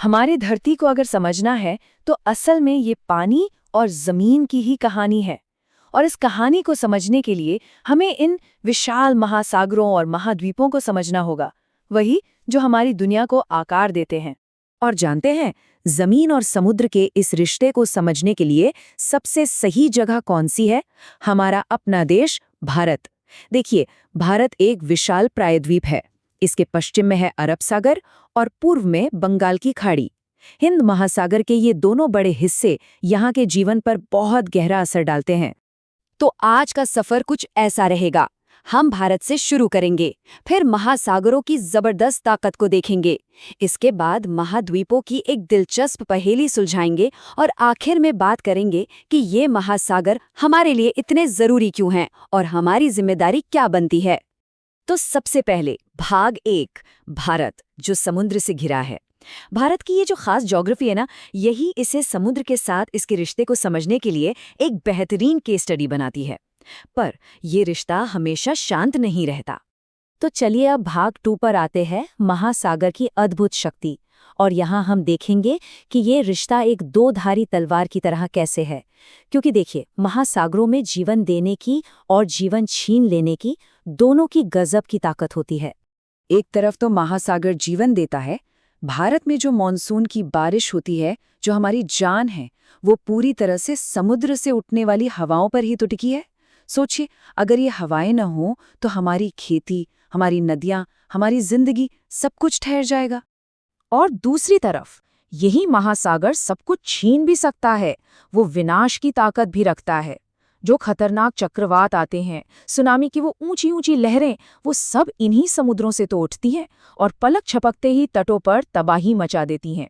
हमारी धरती को अगर समझना है तो असल में ये पानी और जमीन की ही कहानी है। और इस कहानी को समझने के लिए हमें इन विशाल महासागरों और महाद्वीपों को समझना होगा, वही जो हमारी दुनिया को आकार देते हैं। और जानते हैं, जमीन और समुद्र के इस रिश्ते को समझने के लिए सबसे सही जगह कौन सी है? हमारा अपना देश भारत। देखिए, भारत एक विशाल प्रायद्वीप है। इसके पश्चिम में है अरब सागर और पूर्व में बंगाल की खाड़ी। हिंद महासागर के ये दोनों बड़े हिस्से यहाँ के जीवन पर बहुत गहरा असर डालते हैं। तो आज का सफर कुछ ऐसा रहेगा। हम भारत से शुरू करेंगे, फिर महासागरों की जबरदस्त ताकत को देखेंगे। इसके बाद महाद्वीपों की एक दिलचस्प पहेली सुलझाएंगे और आखिर में बात करेंगे कि ये महासागर हमारे लिए इतने जरूरी क्यों हैं और हमारी जिम्मेदारी क्या बनती है। तो सबसे पहले भाग 1, भारत, जो समुद्र से घिरा है। भारत की ये जो खास ज्योग्राफी है ना, यही इसे समुद्र के साथ इसके रिश्ते को समझने के लिए एक बेहतरीन केस स्टडी बनाती है। पर ये रिश्ता हमेशा शांत नहीं रहता। तो चलिए अब भाग 2 पर आते हैं, महासागर की अद्भुत शक्ति। और यहाँ हम देखेंगे कि ये रिश्ता एक दो-धारी तलवार की तरह कैसे है। क्योंकि देखिए, महासागरों में जीवन देने की और जीवन छीन लेने की दोनों की गजब की ताकत होती है। एक तरफ तो महासागर जीवन देता है। भारत में जो मॉनसून की बारिश होती है, जो हमारी जान है, वो पूरी तरह से समुद्र से उठने वाली हवाओं पर ही तो टिकी है। सोचिए, अगर ये हवाएं न हों तो हमारी खेती, हमारी नदियां, हमारी जिंदगी, सब कुछ ठहर जाएगा। और दूसरी तरफ यही महासागर सब कुछ छीन भी सकता है। वो विनाश की ताकत भी रखता है। जो खतरनाक चक्रवात आते हैं, सुनामी की वो ऊंची ऊंची लहरें, वो सब इन्हीं समुद्रों से तो उठती हैं और पलक झपकते ही तटों पर तबाही मचा देती हैं।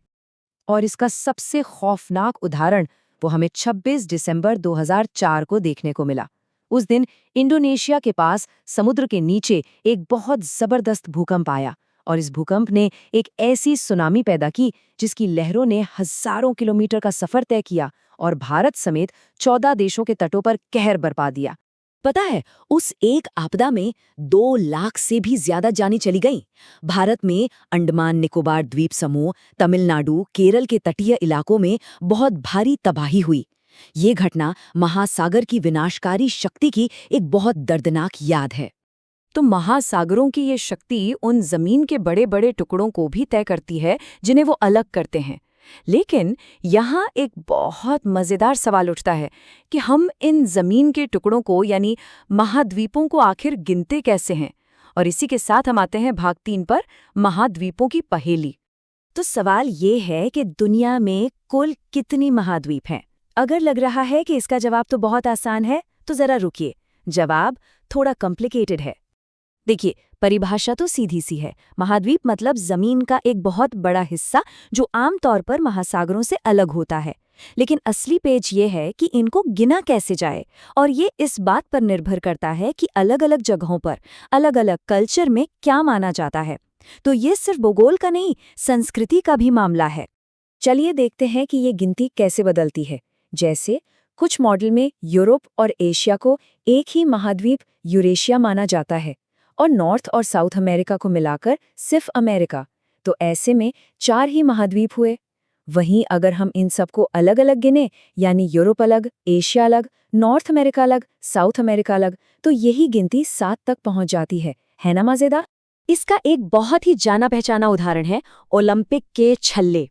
और इसका सबसे खौफनाक उदाहरण वो हमें 26 दिसंबर 2004 को देखने को मिला। उस दिन इंडोनेशिया के पास समुद्र के नीचे एक बहुत जबरदस्त भूकंप आया और इस भूकंप ने एक ऐसी सुनामी पैदा की जिसकी लहरों ने हजारों किलोमीटर का सफर तय किया और भारत समेत 14 देशों के तटों पर कहर बरपा दिया। पता है, उस एक आपदा में 2 लाख से भी ज्यादा जानें चली गईं। भारत में अंडमान निकोबार द्वीप समूह, तमिलनाडु, केरल के तटीय इलाकों में बहुत भारी तबाही हुई। ये घटना महासागर की विनाशकारी शक्ति की एक बहुत दर्दनाक याद है। तो महासागरों की ये शक्ति उन जमीन के बड़े बड़े टुकड़ों को भी तय करती है जिन्हें वो अलग करते हैं। लेकिन यहाँ एक बहुत मज़ेदार सवाल उठता है कि हम इन जमीन के टुकड़ों को यानी महाद्वीपों को आखिर गिनते कैसे हैं। और इसी के साथ हम आते हैं भाग 3 पर, महाद्वीपों की पहेली। तो सवाल ये है कि दुनिया में कुल कितनी महाद्वीप हैं? अगर लग रहा है कि इसका जवाब तो बहुत आसान है, तो जरा रुकिए, जवाब थोड़ा कॉम्प्लिकेटेड है। देखिए, परिभाषा तो सीधी सी है। महाद्वीप मतलब जमीन का एक बहुत बड़ा हिस्सा जो आमतौर पर महासागरों से अलग होता है। लेकिन असली पेच ये है कि इनको गिना कैसे जाए, और ये इस बात पर निर्भर करता है कि अलग अलग जगहों पर अलग अलग कल्चर में क्या माना जाता है। तो ये सिर्फ भूगोल का नहीं, संस्कृति का भी मामला है। चलिए देखते हैं कि ये गिनती कैसे बदलती है। जैसे कुछ मॉडल में यूरोप और एशिया को एक ही महाद्वीप यूरेशिया माना जाता है और नॉर्थ और साउथ अमेरिका को मिलाकर सिर्फ अमेरिका। तो ऐसे में 4 ही महाद्वीप हुए। वहीं अगर हम इन सबको अलग अलग गिने, यानी यूरोप अलग, एशिया अलग, नॉर्थ अमेरिका अलग, साउथ अमेरिका अलग, तो यही गिनती 7 तक पहुंच जाती है ना मजेदार? इसका एक बहुत ही जाना पहचाना उदाहरण है ओलंपिक के छल्ले।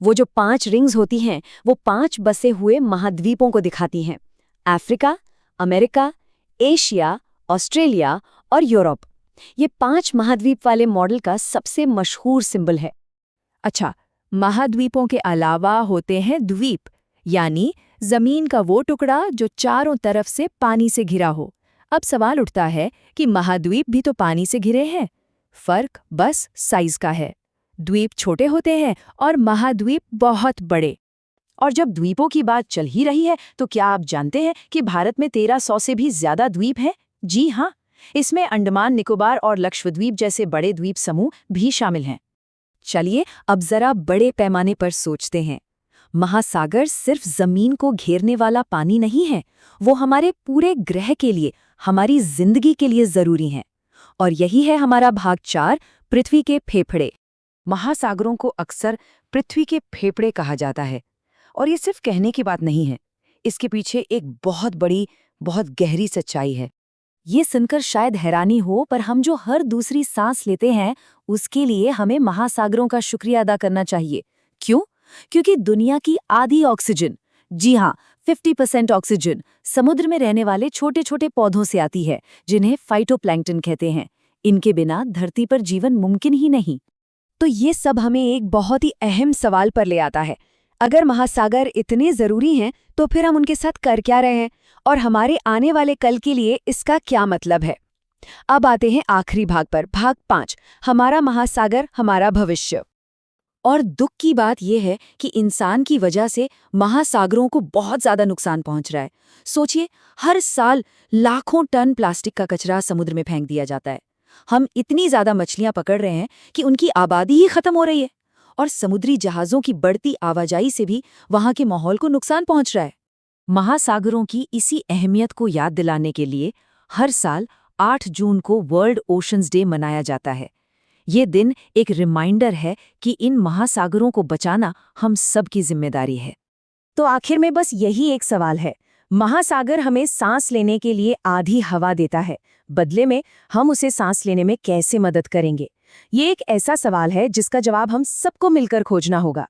वो जो 5 रिंग्स होती हैं, वो 5 बसे हुए महाद्वीपों को दिखाती हैं। अफ्रीका, अमेरिका, एशिया, ऑस्ट्रेलिया और यूरोप। ये 5 महाद्वीप वाले मॉडल का सबसे मशहूर सिंबल है। अच्छा, महाद्वीपों के अलावा होते हैं द्वीप, यानी जमीन का वो टुकड़ा जो चारों तरफ से पानी से घिरा हो। अब सवाल उठता है कि महाद्वीप भी तो पानी से घिरे हैं। फर्क बस साइज का है। द्वीप छोटे होते हैं और महाद्वीप बहुत बड़े। और जब द्वीपों की बात चल ही रही है, तो क्या आप जानते हैं कि भारत में 1300 से भी ज्यादा द्वीप हैं? जी हाँ, इसमें अंडमान निकोबार और लक्षद्वीप जैसे बड़े द्वीप समूह भी शामिल हैं। चलिए अब जरा बड़े पैमाने पर सोचते हैं। महासागर सिर्फ जमीन को घेरने वाला पानी नहीं है, वो हमारे पूरे ग्रह के लिए, हमारी जिंदगी के लिए जरूरी हैं। और यही है हमारा भाग 4, पृथ्वी के फेफड़े। महासागरों को अक्सर पृथ्वी के फेफड़े कहा जाता है। और ये सिर्फ कहने की बात नहीं है, इसके पीछे एक बहुत बड़ी, बहुत गहरी सच्चाई है। ये सुनकर शायद हैरानी हो, पर हम जो हर दूसरी सांस लेते हैं उसके लिए हमें महासागरों का शुक्रिया अदा करना चाहिए। क्यों? क्योंकि दुनिया की आधी ऑक्सीजन, जी हाँ 50% ऑक्सीजन, समुद्र में रहने वाले छोटे छोटे पौधों से आती है, जिन्हें फाइटोप्लैंक्टन कहते हैं। इनके बिना धरती पर जीवन मुमकिन ही नहीं। तो ये सब हमें एक बहुत ही अहम सवाल पर ले आता है। अगर महासागर इतने जरूरी हैं, तो फिर हम उनके साथ कर क्या रहे हैं, और हमारे आने वाले कल के लिए इसका क्या मतलब है? अब आते हैं आखिरी भाग पर, भाग 5, हमारा महासागर हमारा भविष्य। और दुख की बात यह है कि इंसान की वजह से महासागरों को बहुत ज्यादा नुकसान पहुंच रहा है। सोचिए, हर साल लाखों टन प्लास्टिक का कचरा समुद्र में फेंक दिया जाता है। हम इतनी ज्यादा मछलियां पकड़ रहे हैं कि उनकी आबादी ही खत्म हो रही है, और समुद्री जहाजों की बढ़ती आवाजाही से भी वहां के माहौल को नुकसान पहुंच रहा है। महासागरों की इसी अहमियत को याद दिलाने के लिए हर साल 8 जून को वर्ल्ड ओशंस डे मनाया जाता है। ये दिन एक रिमाइंडर है कि इन महासागरों को बचाना हम सब की जिम्मेदारी है। तो आखिर में बस यही एक सवाल है, महासागर हमें सांस लेने के लिए आधी हवा देता है, बदले में हम उसे सांस लेने में कैसे मदद करेंगे? ये एक ऐसा सवाल है जिसका जवाब हम सबको मिलकर खोजना होगा।